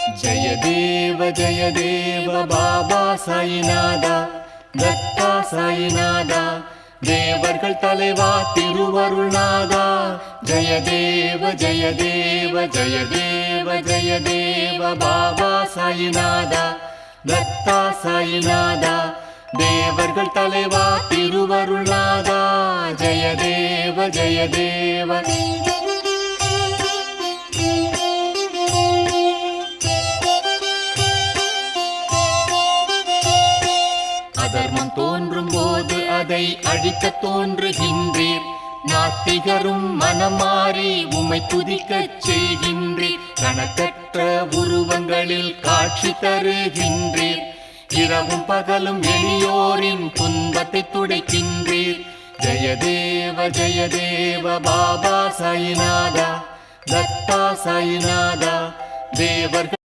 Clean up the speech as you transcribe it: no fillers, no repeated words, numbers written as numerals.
जय देव बाबा साईनादा दत्ता साईनादा தேவர்கள் தலைவா திருவருள்நாதா ஜெயதேவ ஜெயதேவ ஜெயதேவ ஜெயதேவ பாபா சாயிநாதா தத்தா சாயிநாதா தேவர்கள் தலைவா திருவருள்நாதா ஜெயதேவ ஜெயதேவ அதர்மம் தோன்றும் போது அதை அழிக்க தோன்றுகின்றீர் நாத்திகரும் மனம் மாறி உம்மை துதிக்கச் செய்கின்றீர் கணக்கற்ற உருவங்களில் காட்சி தருகின்றீர் இரவும் பகலும் எளியோரின் துன்பத்தை துடைக்கின்றீர் ஜெயதேவ ஜெயதேவ பாபா சாயிநாதா தத்தா சாயிநாதா தேவர்கள்